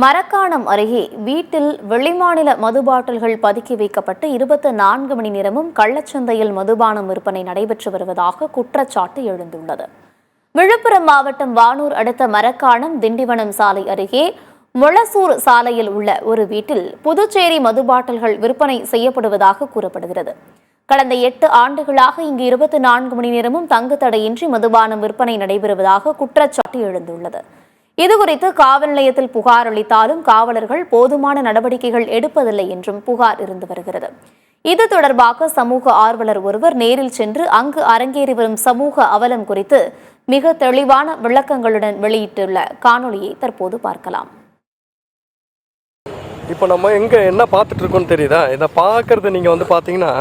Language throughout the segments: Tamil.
மரக்காணம் அருகே வீட்டில் வெளிமாநில மது பாட்டில்கள் பதுக்கி வைக்கப்பட்டு 24 மணி நேரமும் கள்ளச்சந்தையில் மதுபானம் விற்பனை நடைபெற்று வருவதாக குற்றச்சாட்டு எழுந்துள்ளது. விழுப்புரம் மாவட்டம் வானூர் அடுத்த மரக்காணம் திண்டிவனம் சாலை அருகே மொளசூர் சாலையில் உள்ள ஒரு வீட்டில் புதுச்சேரி மது பாட்டில்கள் விற்பனை செய்யப்படுவதாக கூறப்படுகிறது. கடந்த 8 ஆண்டுகளாக இங்கு 24 மணி நேரமும் தங்கு தடையின்றி மதுபானம் விற்பனை நடைபெறுவதாக குற்றச்சாட்டு எழுந்துள்ளது. இதுகுறித்து காவல் நிலையத்தில் புகார் அளித்தாலும் காவலர்கள் போதுமான நடவடிக்கைகள் எடுப்பதில்லை என்றும் புகார் இருந்து வருகிறது. இது தொடர்பாக சமூக ஆர்வலர் ஒருவர் நேரில் சென்று அங்கு அரங்கேறி வரும் சமூக அவலம் குறித்து மிக தெளிவான விளக்கங்களுடன் வெளியிட்டுள்ள காணொலியை தற்போது பார்க்கலாம். இப்போ நம்ம எங்கே என்ன பார்த்துட்டு இருக்கோம்னு தெரியுதா? இதை பார்க்கறது நீங்கள் பார்த்தீங்கன்னா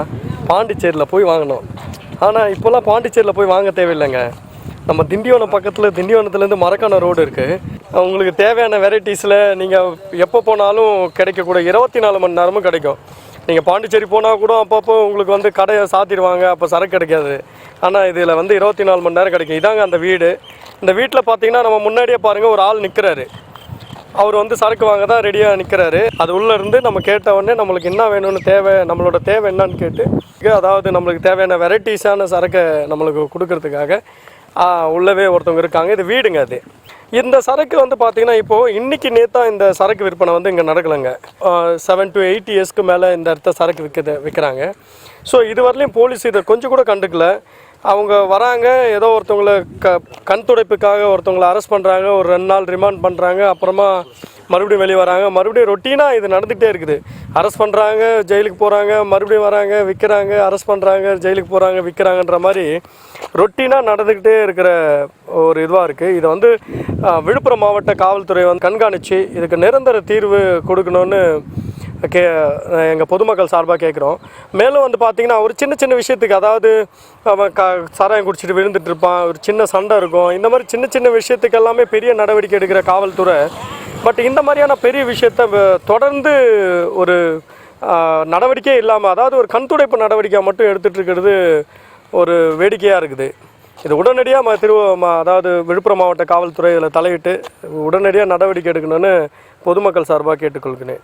பாண்டிச்சேரியில் போய் வாங்கணும். ஆனால் இப்போல்லாம் பாண்டிச்சேரியில் போய் வாங்க தேவையில்லைங்க. நம்ம திண்டிவனம் பக்கத்தில் திண்டிவனத்துலேருந்து மரக்காணம் ரோடு இருக்குது. உங்களுக்கு தேவையான வெரைட்டிஸில் நீங்கள் எப்போ போனாலும் கிடைக்கக்கூடிய 24 மணி நேரமும் கிடைக்கும். நீங்கள் பாண்டிச்சேரி போனால் கூட அப்பப்போ உங்களுக்கு கடையை சாத்திடுவாங்க, அப்போ சரக்கு கிடைக்காது. ஆனால் இதில் 24 மணி நேரம் கிடைக்கும். இதாங்க அந்த வீடு. இந்த வீட்டில் பார்த்தீங்கன்னா நம்ம முன்னாடியே பாருங்கள், ஒரு ஆள் நிற்கிறாரு. அவர் சரக்கு வாங்க தான் ரெடியாக நிற்கிறாரு. அது உள்ளே இருந்து நம்ம கேட்ட உடனே நம்மளுக்கு என்ன வேணும்னு நம்மளோட தேவை என்னன்னு கேட்டு, அதாவது நம்மளுக்கு தேவையான வெரைட்டிஸான சரக்கை நம்மளுக்கு கொடுக்கறதுக்காக உள்ளவே ஒருத்தவங்க இருக்காங்க. இது வீடுங்க. அது இந்த சரக்கு பார்த்தீங்கன்னா இப்போது இன்றைக்கி நேற்று இந்த சரக்கு விற்பனை இங்கே நடக்கலைங்க. 7 to 8 இயர்ஸ்க்கு மேலே இந்த இடத்த சரக்கு விற்கிறாங்க. ஸோ இது வரலையும் போலீஸ் இதை கொஞ்சம் கூட கண்டுக்கல. அவங்க வராங்க, ஏதோ ஒருத்தவங்களை கண் துடைப்புக்காக ஒருத்தவங்களை அரெஸ்ட் பண்ணுறாங்க, ஒரு 2 நாள் ரிமாண்ட் பண்ணுறாங்க, அப்புறமா மறுபடியும் வெளியே வராங்க. மறுபடியும் ரொட்டீனாக இது நடந்துகிட்டே இருக்குது. அரெஸ்ட் பண்ணுறாங்க, ஜெயிலுக்கு போகிறாங்க, மறுபடியும் வராங்க, விற்கிறாங்க, அரெஸ்ட் பண்ணுறாங்க, ஜெயிலுக்கு போகிறாங்க, விற்கிறாங்கன்ற மாதிரி ரொட்டீனாக நடந்துக்கிட்டே இருக்கிற ஒரு இதுவாக இருக்குது. இதை விழுப்புரம் மாவட்ட காவல்துறை கண்காணித்து இதுக்கு நிரந்தர தீர்வு கொடுக்கணும்னு எங்கள் பொதுமக்கள் சார்பாக கேட்குறோம். மேலும் பார்த்திங்கன்னா ஒரு சின்ன சின்ன விஷயத்துக்கு, அதாவது அவன் சாராயம் குடிச்சிட்டு விழுந்துட்டு இருப்பான், ஒரு சின்ன சண்டை இருக்கும், இந்த மாதிரி சின்ன சின்ன விஷயத்துக்கு எல்லாமே பெரிய நடவடிக்கை எடுக்கிற காவல்துறை. பட் இந்த மாதிரியான பெரிய விஷயத்தை தொடர்ந்து ஒரு நடவடிக்கையே இல்லாமல், அதாவது ஒரு கண்துடைப்பு நடவடிக்கை மட்டும் எடுத்துகிட்டு இருக்கிறது ஒரு வேடிக்கையாக இருக்குது. இது உடனடியாக அதாவது விழுப்புரம் மாவட்ட காவல்துறை இதில் தலையிட்டு உடனடியாக நடவடிக்கை எடுக்கணும்னு பொதுமக்கள் சார்பாக கேட்டுக்கொள்கிறேன்.